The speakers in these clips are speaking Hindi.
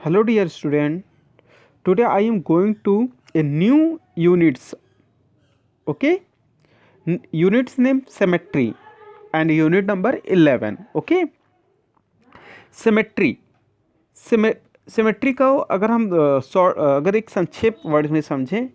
Hello dear student. Today I am going to a new units. Okay? Units name symmetry and unit number 11. Okay? Symmetry. Symmetry का अगर हम अगर एक संक्षेप वर्ड में समझें,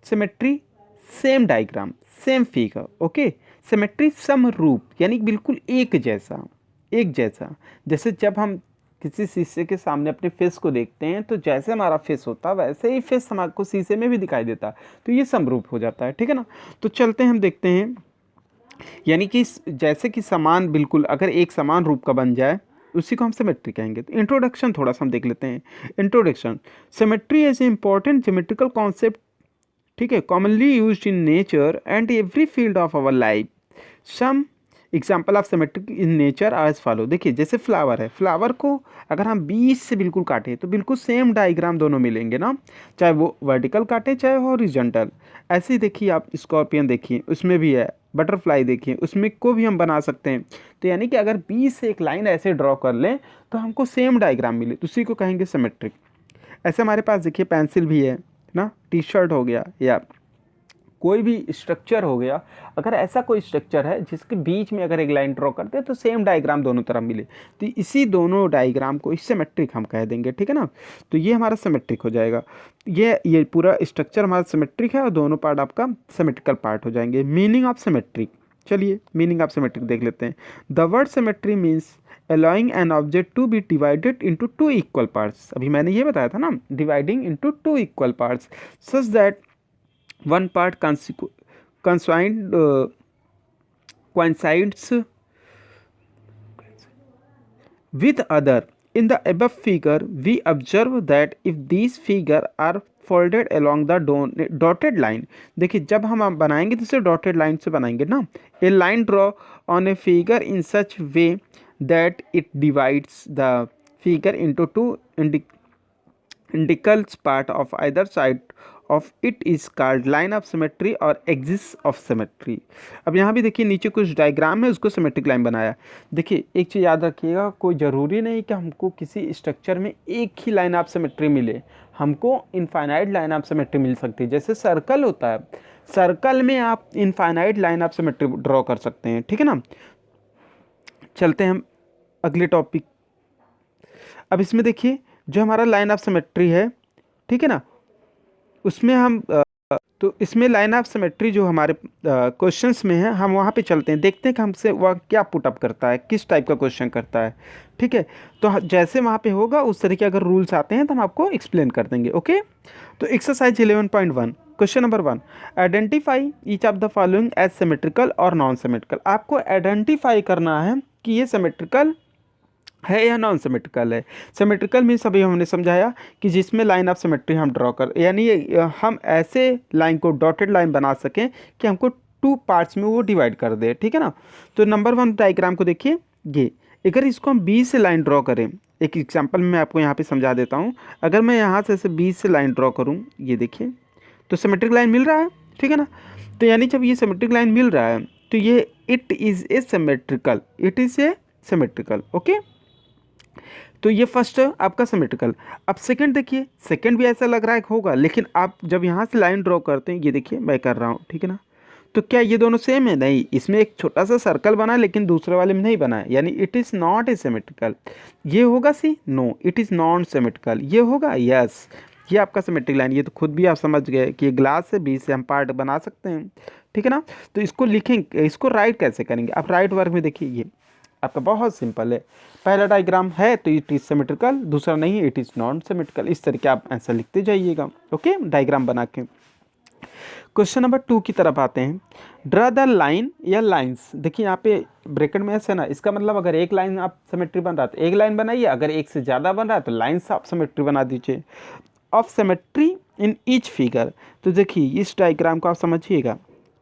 symmetry same diagram, same figure. Okay. Symmetry समरूप यानी बिल्कुल एक जैसा, एक जैसा. जैसे जब हम किसी शीशे के सामने अपने फेस को देखते हैं तो जैसे हमारा फेस होता है वैसे ही फेस हमको शीशे में भी दिखाई देता है, तो ये समरूप हो जाता है. ठीक है ना. तो चलते हैं हम देखते हैं. यानी कि जैसे कि समान, बिल्कुल अगर एक समान रूप का बन जाए उसी को हम सिमेट्री कहेंगे. तो इंट्रोडक्शन थोड़ा सा हम देख लेते हैं. Introduction. Symmetry as a important geometrical concept. ठीक है. Commonly used in nature and every field of our life. Some example of symmetric in nature as follow. देखिए जैसे फ्लावर है, फ्लावर को अगर हम बीच से बिल्कुल काटें तो बिल्कुल सेम डायग्राम दोनों मिलेंगे ना, चाहे वो वर्टिकल काटे चाहे हॉरिजॉन्टल. ऐसे ही देखिए आप स्कॉर्पियन देखिए, उसमें भी है. बटरफ्लाई देखिए, उसमें को भी हम बना सकते हैं. तो यानी कि अगर बीच से एक लाइन ऐसे ड्रॉ कर लें तो हमको सेम डायग्राम मिले, तो उसी को कहेंगे सिमेट्रिक. ऐसे हमारे पास देखिए पेंसिल भी है ना, टी शर्ट हो गया या कोई भी स्ट्रक्चर हो गया. अगर ऐसा कोई स्ट्रक्चर है जिसके बीच में अगर एक लाइन ड्रॉ करते हैं तो सेम डायग्राम दोनों तरफ मिले, तो इसी दोनों डायग्राम को सिमेट्रिक हम कह देंगे. ठीक है ना. तो ये हमारा सिमेट्रिक हो जाएगा. ये पूरा स्ट्रक्चर हमारा सिमेट्रिक है और दोनों पार्ट आपका सिमेट्रिकल पार्ट हो जाएंगे. Meaning of symmetric. चलिए मीनिंग ऑफ सिमेट्रिक देख लेते हैं. The word symmetry means allowing an object to be divided into two equal parts. अभी मैंने ये बताया था ना, dividing into two equal parts such that one part coincides with other. In the above figure we observe that if these figure are folded along the dotted line. देखिए जब हम बनाएंगे तो इसे डॉटेड लाइन से बनाएंगे ना. A line draw on a figure in such way that it divides the figure into two identical part of either side of it is called line of symmetry और axis of symmetry. अब यहाँ भी देखिए नीचे कुछ डायग्राम है, उसको सिमेट्रिक लाइन बनाया. देखिए एक चीज़ याद रखिएगा, कोई ज़रूरी नहीं कि हमको किसी स्ट्रक्चर में एक ही लाइन ऑफ सिमेट्री मिले, हमको इनफाइनाइट लाइन ऑफ सिमेट्री मिल सकती है. जैसे सर्कल होता है, सर्कल में आप infinite line of symmetry draw कर सकते हैं. ठीक है ना. चलते हैं हम अगले टॉपिक. अब इसमें देखिए जो हमारा लाइन ऑफ सिमेट्री है, ठीक है ना, उसमें हम तो इसमें लाइन ऑफ सिमेट्री जो हमारे क्वेश्चंस में है, हम वहाँ पे चलते हैं, देखते हैं कि हमसे वह क्या पुटअप करता है, किस टाइप का क्वेश्चन करता है. ठीक है. तो जैसे वहाँ पे होगा उस तरीके अगर रूल्स आते हैं तो हम आपको एक्सप्लेन कर देंगे. ओके. तो exercise 11.1 question number 1. Identify each of the following as symmetrical और नॉन सिमेट्रिकल. आपको आइडेंटिफाई करना है कि ये सिमेट्रिकल है या नॉन सिमेट्रिकल है. सिमेट्रिकल मीन्स अभी हमने समझाया कि जिसमें लाइन ऑफ सिमेट्री हम ड्रॉ कर, यानी हम ऐसे लाइन को डॉटेड लाइन बना सकें कि हमको टू पार्ट्स में वो डिवाइड कर दे. ठीक है ना. तो नंबर 1 डायग्राम को देखिए. ये अगर इसको हम बीच से लाइन ड्रॉ करें, एक एग्जाम्पल मैं आपको यहाँ पे समझा देता हूँ. अगर मैं यहाँ से ऐसे बीच से लाइन ड्रॉ करूँ, ये देखिए, तो सिमेट्रिक लाइन मिल रहा है. ठीक है ना. तो यानी जब ये सिमेट्रिक लाइन मिल रहा है तो ये it is a symmetrical, it is a symmetrical. Okay. तो ये फर्स्ट आपका सिमेट्रिकल. अब सेकंड देखिए, सेकंड भी ऐसा लग रहा है होगा, लेकिन आप जब यहाँ से लाइन ड्रॉ करते हैं, ये देखिए मैं कर रहा हूँ, ठीक है ना, तो क्या ये दोनों सेम है? नहीं, इसमें एक छोटा सा सर्कल बना है लेकिन दूसरे वाले में नहीं बना है, यानी it is not a symmetrical. ये होगा C, no it is non symmetrical. ये होगा यस, ये आपका सिमेट्रिक लाइन. ये तो खुद भी आप समझ गए कि ग्लास से बीच से हम पार्ट बना सकते हैं. ठीक है ना. तो इसको लिखेंगे, इसको राइट कैसे करेंगे. आप राइट वर्क में देखिए, ये आपका बहुत सिंपल है. पहला डायग्राम है तो इट इज सिमेट्रिकल, दूसरा नहीं, इट इज नॉन सिमेट्रिकल. इस तरीके आप आंसर लिखते जाइएगा. ओके. डायग्राम बना के क्वेश्चन नंबर 2 की तरफ आते हैं. ड्रा द लाइन या लाइंस. देखिए यहाँ पे ब्रैकेट में ऐसे ना, इसका मतलब अगर एक लाइन आप सिमेट्री बन रहा है तो एक लाइन बनाइए, अगर एक से ज़्यादा बन रहा है तो लाइन्स आप सिमेट्री बना दीजिए. Of symmetry in each figure. तो देखिए इस डायग्राम को आप समझिएगा.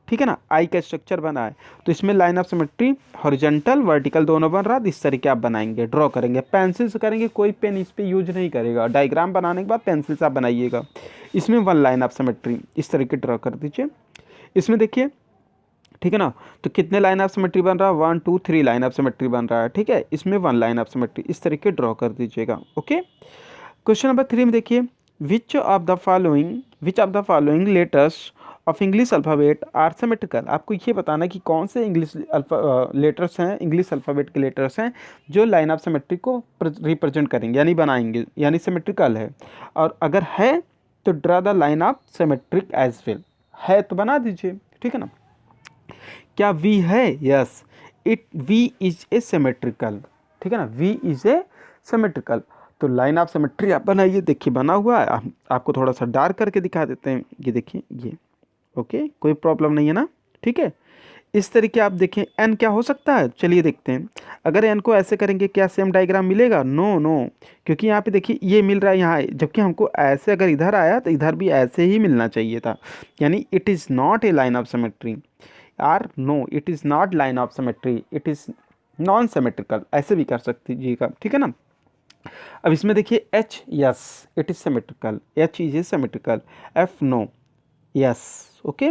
ठीक है ना. आई का स्ट्रक्चर बना है तो इसमें line of symmetry horizontal vertical दोनों बन रहा है. इस तरीके आप बनाएंगे, ड्रॉ करेंगे, पेंसिल से करेंगे, कोई पेन इस पे यूज नहीं करेगा. डायग्राम बनाने के बाद पेंसिल से आप बनाइएगा. इसमें वन लाइन ऑफ सिमेट्री इस तरीके ड्रॉ कर दीजिए. इसमें देखिए, ठीक है ना, तो कितने लाइन ऑफ सिमेट्री बन रहा है, 1 2 3 लाइन ऑफ सिमेट्री बन रहा है. ठीक है. इसमें वन लाइन ऑफ सिमेट्री इस तरीके ड्रॉ कर दीजिएगा. ओके. क्वेश्चन नंबर 3 में देखिए, which of the following letters of English alphabet are symmetrical. आपको ये बताना है कि कौन से लेटर्स हैं, इंग्लिश अल्फ़ाबेट के लेटर्स हैं जो लाइन ऑफ सिमेट्री को रिप्रेजेंट करेंगे यानी बनाएंगे, यानी सिमेट्रिकल है। और अगर है तो draw the line of symmetric as well, है तो बना दीजिए, ठीक है ना। क्या वी है? Yes, V is a symmetrical, ठीक है ना, वी इज ए सिमेट्रिकल। तो लाइन ऑफ सिमेट्री आप बनाइए, देखिए बना हुआ है। आपको थोड़ा सा डार्क करके दिखा देते हैं, ये देखिए ये, ओके, कोई प्रॉब्लम नहीं है ना, ठीक है। इस तरीके आप देखें एन क्या हो सकता है, चलिए देखते हैं। अगर एन को ऐसे करेंगे क्या सेम डायग्राम मिलेगा? नो नो, क्योंकि यहाँ पे देखिए ये मिल रहा है यहाँ, जबकि हमको ऐसे अगर इधर आया तो इधर भी ऐसे ही मिलना चाहिए था, यानी it is not a line of symmetry. Or no, it is not line of symmetry, it is non symmetrical, ऐसे भी कर सकतीजिएगा, ठीक है ना। अब इसमें देखिए H, yes it is symmetrical, H is a symmetrical, F no, yes, okay.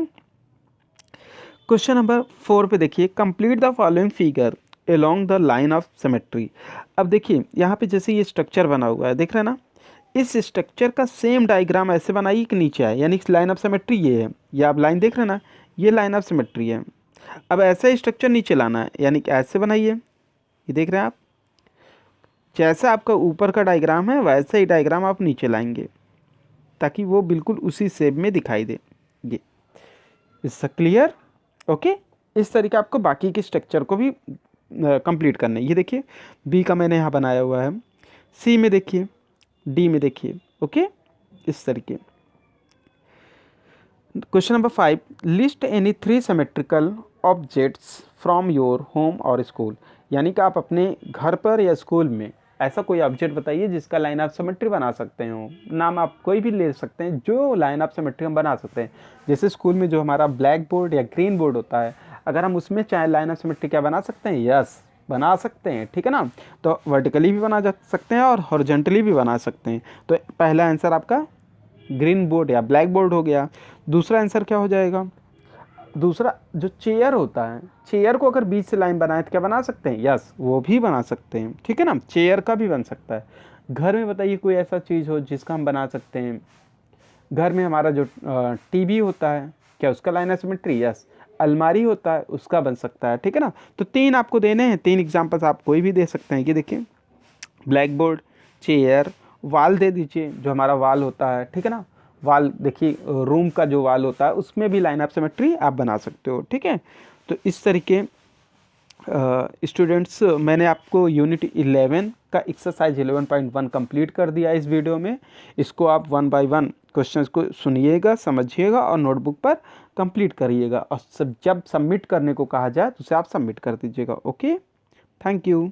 Question number 4 पे देखिए, complete the following figure along the line of symmetry. अब देखिए यहाँ पे जैसे ये स्ट्रक्चर बना हुआ है, देख रहे हैं ना, इस स्ट्रक्चर का सेम डायग्राम ऐसे बनाइए कि नीचे आए, यानी लाइन ऑफ सिमेट्री ये है, ये आप लाइन देख रहे हैं ना, ये लाइन ऑफ सिमेट्री है। अब ऐसा ही स्ट्रक्चर नीचे लाना है, यानी कि ऐसे बनाइए, ये देख रहे हैं आप, जैसा आपका ऊपर का डायग्राम है वैसा ही डायग्राम आप नीचे लाएंगे ताकि वो बिल्कुल उसी शेप में दिखाई दे। ये इससे क्लियर, ओके। इस तरीके आपको बाकी के स्ट्रक्चर को भी कंप्लीट करना है। ये देखिए बी का मैंने यहाँ बनाया हुआ है, सी में देखिए, डी में देखिए, ओके, इस तरीके। Question number 5, list any 3 symmetrical objects from your home और स्कूल। यानी कि आप अपने घर पर या स्कूल में ऐसा कोई ऑब्जेक्ट बताइए जिसका लाइन ऑफ सिमेट्री बना सकते हो। नाम आप कोई भी ले सकते हैं जो लाइन ऑफ सिमेट्री हम बना सकते हैं। जैसे स्कूल में जो हमारा ब्लैक बोर्ड या ग्रीन बोर्ड होता है, अगर हम उसमें चाहे लाइन ऑफ सिमेट्री क्या बना सकते हैं? यस, बना सकते हैं, ठीक है ना। तो वर्टिकली भी बना जा सकते हैं और हॉरिजॉन्टली भी बना सकते हैं। तो पहला आंसर आपका ग्रीन बोर्ड या ब्लैक बोर्ड हो गया। दूसरा आंसर क्या हो जाएगा? दूसरा जो चेयर होता है, चेयर को अगर बीच से लाइन बनाए तो क्या बना सकते हैं? यस, वो भी बना सकते हैं, ठीक है ना, चेयर का भी बन सकता है। घर में बताइए कोई ऐसा चीज़ हो जिसका हम बना सकते हैं। घर में हमारा जो टीवी होता है, क्या उसका लाइन ऑफ सिमेट्री? यस। अलमारी होता है, उसका बन सकता है, ठीक है ना। तो 3 आपको देने हैं, 3 एग्जाम्पल्स आप कोई भी दे सकते हैं। ये देखिए ब्लैक बोर्ड, चेयर, वाल दे दीजिए, जो हमारा वाल होता है, ठीक है ना। वाल देखिए, रूम का जो वाल होता है उसमें भी लाइन ऑफ सिमेट्री आप बना सकते हो, ठीक है। तो इस तरीके स्टूडेंट्स मैंने आपको यूनिट 11 का एक्सरसाइज 11.1 कंप्लीट कर दिया इस वीडियो में। इसको आप 1 बाय 1 क्वेश्चंस को सुनिएगा, समझिएगा और नोटबुक पर कंप्लीट करिएगा, और जब सबमिट करने को कहा जाए तो उसे आप सबमिट कर दीजिएगा। Okay, thank you.